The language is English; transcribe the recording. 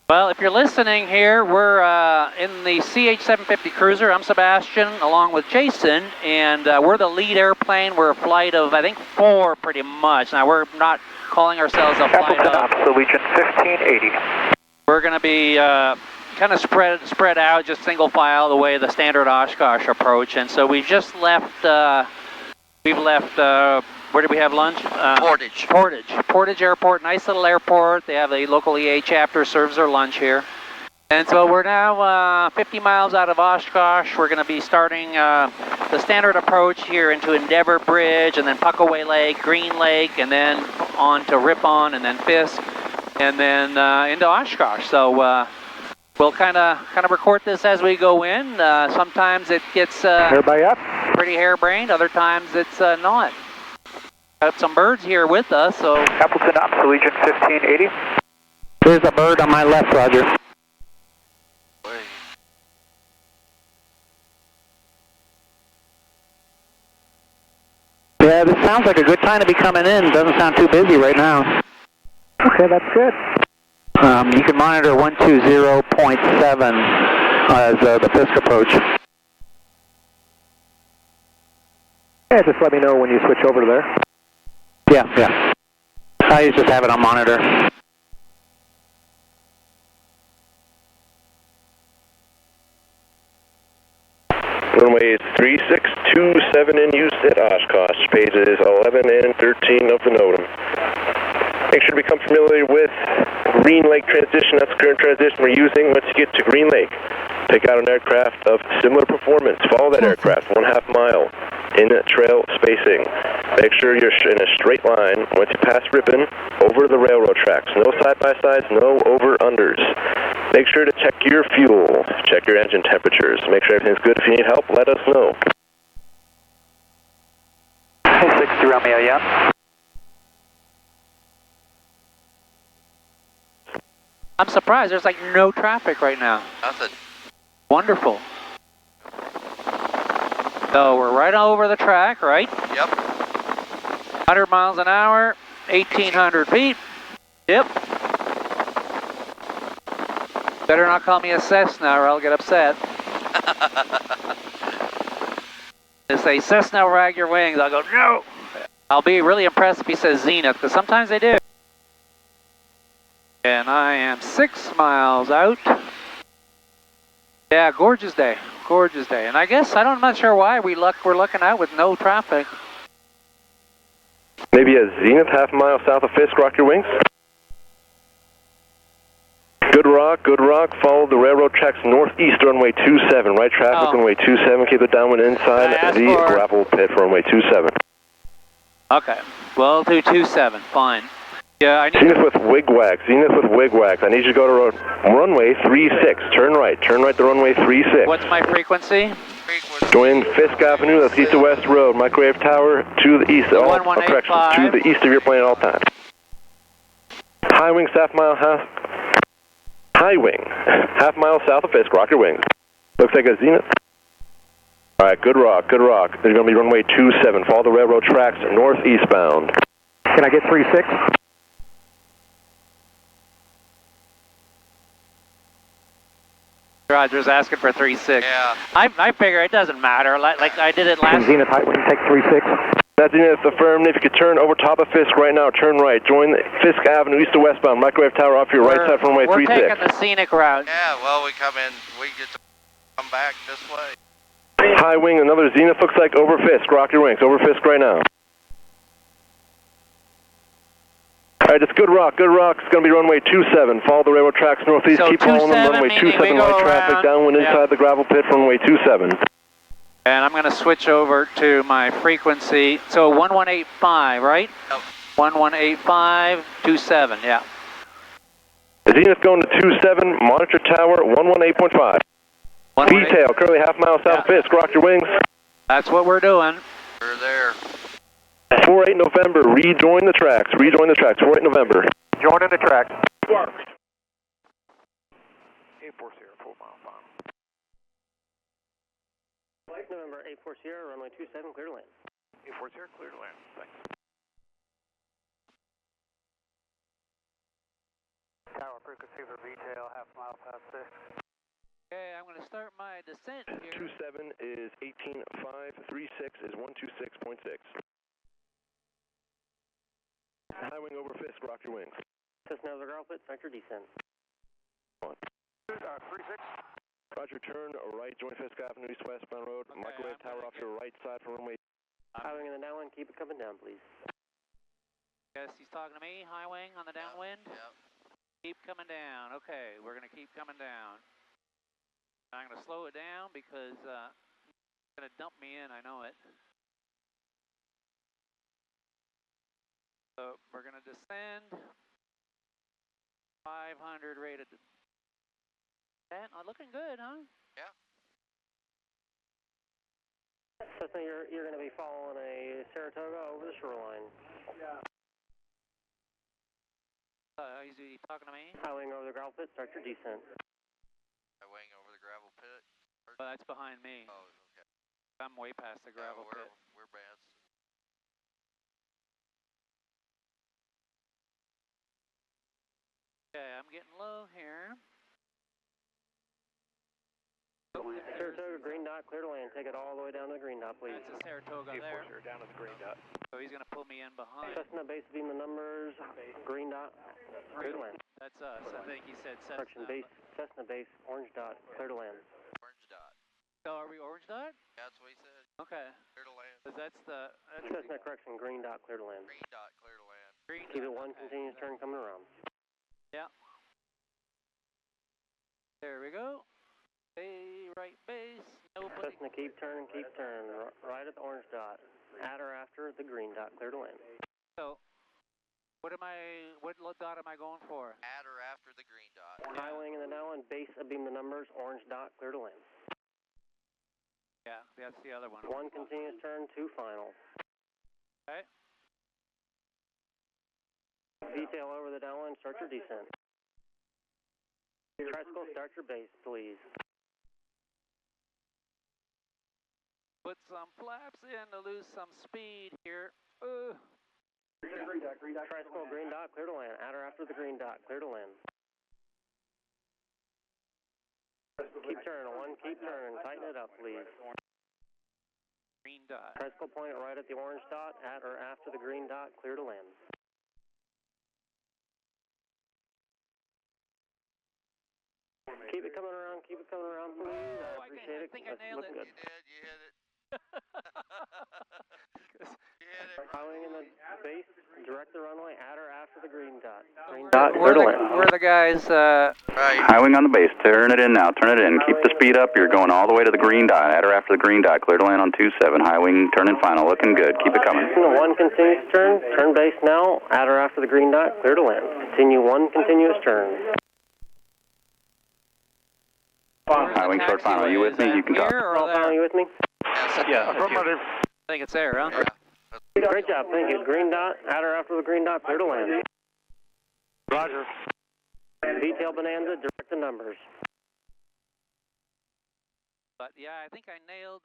Well, if you're listening here, we're in the CH 750 Cruzer. I'm Sebastian, along with Jason, and we're the lead airplane. We're a flight of, I think, 4 pretty much. Now, we're not calling ourselves a flight of... Region 1580. We're going to be kind of spread out, just single file, the way the standard Oshkosh approach. And so we just left, where did we have lunch? Portage. Portage Airport, nice little airport. They have a local EA chapter, serves their lunch here. And so we're now 50 miles out of Oshkosh. We're going to be starting the standard approach here into Endeavor Bridge, and then Puckaway Lake, Green Lake, and then on to Ripon, and then Fisk, and then into Oshkosh. So we'll kind of record this as we go in. Sometimes it gets everybody up? Pretty harebrained. Other times it's not. Got some birds here with us, so... Appleton up, Region 1580. There's a bird on my left, Roger. Yeah, this sounds like a good time to be coming in. Doesn't sound too busy right now. Okay, that's good. You can monitor 120.7 as the Fisk approach. Yeah, just let me know when you switch over to there. Yeah. I just have it on monitor. Runway 3627 in use at Oshkosh. Phases 11 and 13 of the NOTAM. Make sure to become familiar with Green Lake transition. That's the current transition we're using. Once you get to Green Lake, pick out an aircraft of similar performance. Follow that aircraft 1/2 mile in trail spacing. Make sure you're in a straight line. Once you pass Ripon, over the railroad tracks. No side-by-sides, no over-unders. Make sure to check your fuel. Check your engine temperatures. Make sure everything's good. If you need help, let us know. 60 Romeo, yeah. I'm surprised. There's like no traffic right now. Nothing. Wonderful. So we're right over the track, right? Yep. 100 miles an hour, 1,800 feet. Yep. Better not call me a Cessna or I'll get upset. They say, Cessna, rag your wings. I'll go, no. I'll be really impressed if he says Zenith, because sometimes they do. And I am 6 miles out. Yeah, gorgeous day. Gorgeous day. And I guess, I'm not sure why we're looking out with no traffic. Maybe a Zenith 1/2 mile south of Fisk. Rock your wings. Good rock. Follow the railroad tracks northeast, runway 27. Right traffic, runway 27. Keep it downwind inside the gravel pit for runway 27. Okay. Well, do 27. Fine. Yeah, I need Zenith with wigwags. I need you to go to runway 36. Turn right to runway 36. What's my frequency? Join Fisk Avenue, that's east to west road. Microwave tower to the east. All directions to the east of your plane at all times. High wing, half mile south of Fisk. Rock your wings. Looks like a Zenith. All right, good rock. There's going to be runway 27. Follow the railroad tracks northeastbound. Can I get 36? Roger's asking for 3.6. Yeah. I figure it doesn't matter. Like I did it last. Zenith height, we can take 36. That's Zenith affirmed. If you could turn over top of Fisk right now, turn right. Join Fisk Avenue, east to westbound. Microwave tower off your right side from runway 36. We're taking the scenic route. Yeah, well, we get to come back this way. High wing, another Zenith looks like over Fisk. Rock your wings. Over Fisk right now. All right, it's good rock. It's going to be runway 27. Follow the railroad tracks northeast. So keep following them. Runway 27, right traffic, downwind inside the gravel pit from runway 27. And I'm going to switch over to my frequency. So 1185, right? Yep. 1185.27, yeah. Zenith going to 27, monitor tower 118.5. Detail, currently 1/2 mile south of Fisk. Rock your wings. That's what we're doing. We're there. 4-8 November, rejoin the tracks. 4-8 November. Joining the tracks. 840, full mile final. Flight November 840, runway 27, clear to land. 840, clear to land. Thanks. Tower approved. Cruzer detail, half mile past 6. Okay, I'm going to start my descent here. 27 is 18.5, 36 is 126.6. High wing over Fisk, rock your wings. Cessna over the ground pit, start your descent. 36. Roger, turn right, join Fisk Avenue, east westbound road. Okay, Microwave tower off your right side for runway. High wing in the downwind, keep it coming down, please. Guess he's talking to me. High wing on the downwind. Yep. Keep coming down. Okay, we're going to keep coming down. I'm going to slow it down because it's going to dump me in. I know it. So we're going to descend. 500 rated. That looking good, huh? Yeah. Cessna, you're going to be following a Saratoga over the shoreline. Is he talking to me? High wing over the ground pit, start your descent. High wing over the gravel pit. Well, that's behind me. Oh, okay. I'm way past the gravel pit. We're bad. Okay, I'm getting low here. Saratoga, green dot, clear to land. Take it all the way down to the green dot, please. That's a Saratoga there. down to the green dot. So he's going to pull me in behind. Cessna, base beam the numbers, green dot, clear to land. That's us. I think he said Correction, Cessna. Cessna base, orange dot, clear to land. Orange dot. So are we orange dot? Yeah, that's what he said. Okay. Clear to land. 'Cause that's the... Cessna, correction, green dot, clear to land. Green dot, clear to land. green Keep dot, it one okay. continuous turn coming around. Yeah. There we go. Hey, right base. Nobody. Cessna, keep turning, right at the orange dot. At or after the green dot, clear to land. So, what dot am I going for? At or after the green dot. High wing in the downwind, base beam the numbers, orange dot, clear to land. Yeah, that's the other one. One continuous turn, two final. Okay. Detail over the downwind, start your descent. Tricycle, start your base, please. Put some flaps in to lose some speed here. Tricycle, green dot, clear to land. At or after the green dot, clear to land. Keep turning, keep turning. Tighten it up, please. Green dot. Tricycle point right at the orange dot. At or after the green dot, clear to land. Keep it coming around, please. I appreciate it. I think I nailed it. You did, you hit it. You hit it. High wing in the base, direct the runway at or after the green dot. Green We're the guys, Right. High wing on the base, turn it in now, turn it in. Keep the speed up, you're going all the way to the green dot. At or after the green dot, clear to land on 27. High wing, turn in final, looking good, keep it coming. One continuous turn, turn base now, at or after the green dot, clear to land. Continue one continuous turn. High wing, short final, are you with me? You can talk. here or All final, you there? with me? Yeah. Affirmative. I think it's there, huh? Yeah. Great job, thank you. Green dot, at or after the green dot, clear to land. Roger. Detail Bonanza, direct the numbers. But yeah, I think I nailed